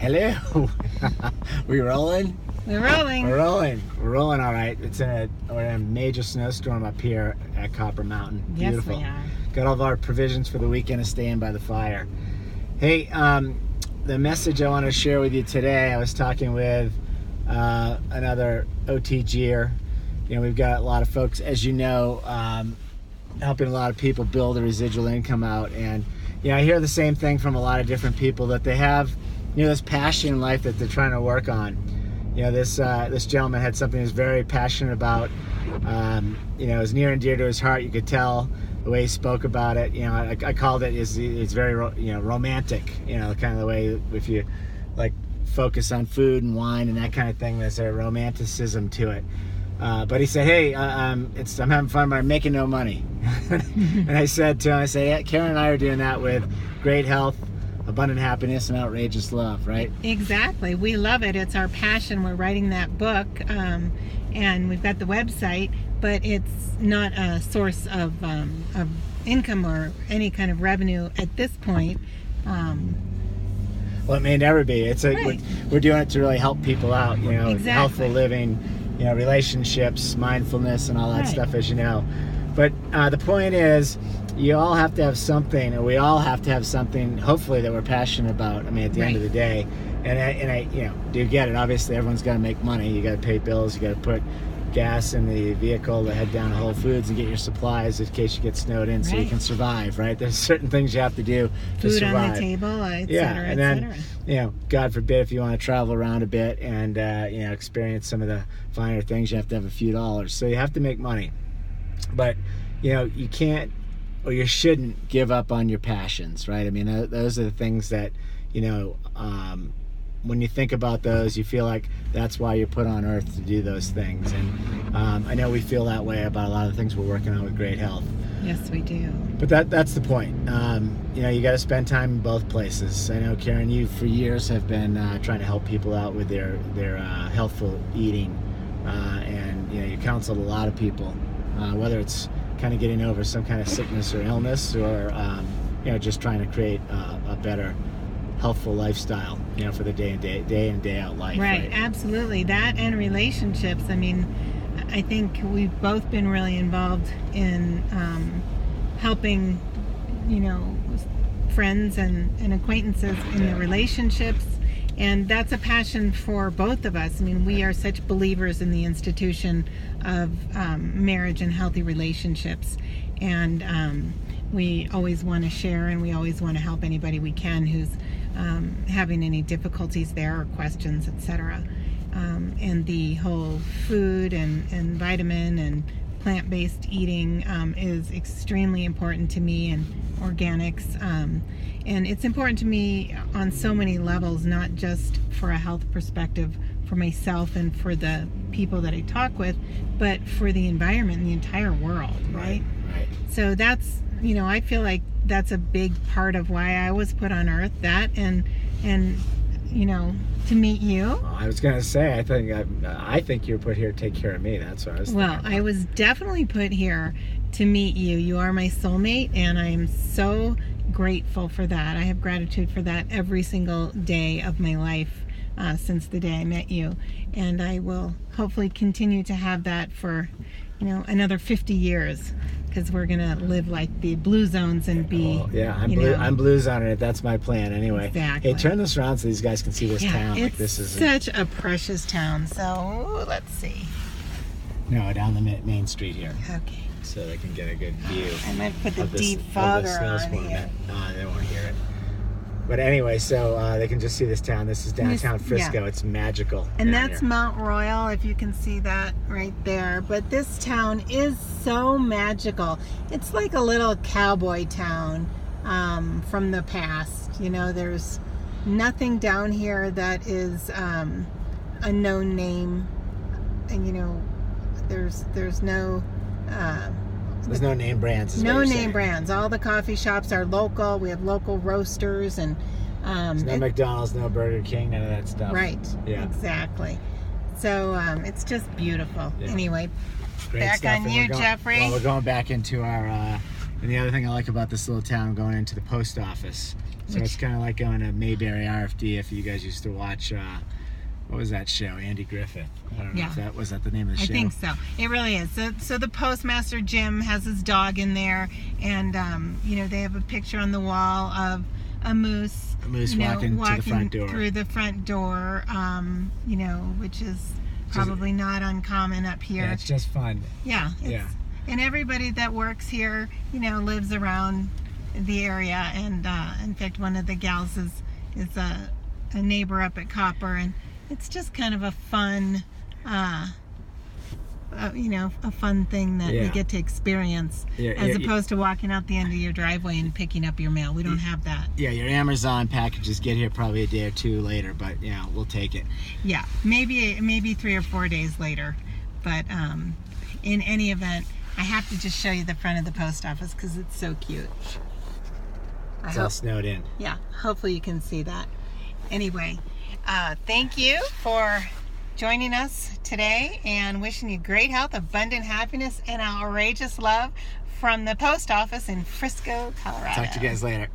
Hello. We rolling? We're rolling. We're rolling. We're rolling all right. We're in a major snowstorm up here at Copper Mountain. Yes, Beautiful. we are. Got all of our provisions for the weekend of staying by the fire. Hey, the message I want to share with you today, I was talking with another OTGer. You know, we've got a lot of folks, as you know, helping a lot of people build a residual income out. And, you know, I hear the same thing from a lot of different people, that they have, you know, this passion in life that they're trying to work on. You know, this gentleman had something he was very passionate about. You know, it was near and dear to his heart. You could tell the way he spoke about it. You know, I called it, it's very, romantic. You know, kind of the way, if you like focus on food and wine and that kind of thing, there's a romanticism to it. But he said, hey, I'm having fun, but I'm making no money. And I said to him, yeah, Karen and I are doing that with great health, abundant happiness, and outrageous love, right? Exactly. We love it. It's our passion. We're writing that book, and we've got the website, but it's not a source of income or any kind of revenue at this point. Well, it may never be. It's right. We're doing it to really help people out, you know, Exactly. Healthful living, you know, relationships, mindfulness, and all that right. stuff, as you know. But the point is, you all have to have something, or we all have to have something, hopefully, that we're passionate about. I mean, at the right. end of the day, and I, you know, do get it. Obviously, everyone's got to make money. You got to pay bills. You got to put gas in the vehicle to head down to Whole Foods and get your supplies in case you get snowed in, so you can survive. Right? There's certain things you have to do to Food survive. on the table, et yeah, cetera, and et then cetera. you know, God forbid, if you want to travel around a bit and you know, experience some of the finer things, you have to have a few dollars. So you have to make money, but you know, you can't, or you shouldn't give up on your passions, right? I mean, those are the things that, you know, when you think about those, you feel like that's why you're put on earth, to do those things. And I know we feel that way about a lot of the things we're working on with Great Health. Yes, we do. But that's the point. You know, you got to spend time in both places. I know, Karen, you for years have been trying to help people out with their healthful eating, and you know, you counseled a lot of people, whether it's kind of getting over some kind of sickness or illness, or you know, just trying to create a better, healthful lifestyle, you know, for the day in day out life. Right, absolutely. That and relationships. I mean, I think we've both been really involved in helping, you know, friends and acquaintances in the relationships, and that's a passion for both of us. I mean, we are such believers in the institution of marriage and healthy relationships, and we always want to share, and we always want to help anybody we can who's having any difficulties there or questions, etc. And the whole food and vitamin and plant-based eating is extremely important to me, and organics. And it's important to me on so many levels, not just for a health perspective for myself and for the people that I talk with, but for the environment and the entire world, right? Right. So that's, you know, I feel like that's a big part of why I was put on earth, that and you know, to meet you. Well, I was going to say, I think you were put here to take care of me. That's what I was thinking. Well, I was definitely put here to meet you. You are my soulmate, and I'm so grateful for that. I have gratitude for that every single day of my life since the day I met you, and I will hopefully continue to have that for, you know, another 50 years, because we're gonna live like the blue zones and be. Well, yeah, I'm blue zoning it. That's my plan anyway. Exactly. Hey, turn this around so these guys can see this town. It's like this is such a precious town. So let's see. No, down the main street here, Okay. so they can get a good view. I might put the of this- deep of fogger this on snowstorm. here. They won't hear it. But anyway, so they can just see this town. This is downtown Frisco. Yeah. It's magical. And down that's here. Mount Royal, if you can see that right there. But this town is so magical. It's like a little cowboy town from the past. You know, there's nothing down here that is a known name. And, you know, there's no... There's no name brands. is what no you're name saying. brands. All the coffee shops are local. We have local roasters, and There's no McDonald's, no Burger King, none of that stuff. right. Yeah. Exactly. So it's just beautiful. Yeah. Anyway, Great back stuff. on And you, we're going, Jeffrey. Well, we're going back into our. And the other thing I like about this little town, going into the post office. So it's kind of like going to Mayberry RFD if you guys used to watch, what was that show? Andy Griffith. I don't know if that was the name of the show. I think so. It really is. So the postmaster, Jim, has his dog in there, and they have a picture on the wall of a moose. A moose walking to the front door. Through the front door, which is probably not uncommon up here. Yeah, it's just fun. Yeah. And everybody that works here, lives around the area, and in fact, one of the gals is a neighbor up at Copper, and it's just kind of a fun, a fun thing that we get to experience, as opposed to walking out the end of your driveway and picking up your mail. We don't have that. Yeah, your Amazon packages get here probably a day or two later, but we'll take it. Yeah, maybe 3 or 4 days later, but in any event, I have to just show you the front of the post office because it's so cute. It's all snowed in. Yeah, hopefully you can see that. Anyway, thank you for joining us today, and wishing you great health, abundant happiness, and outrageous love from the post office in Frisco, Colorado. Talk to you guys later.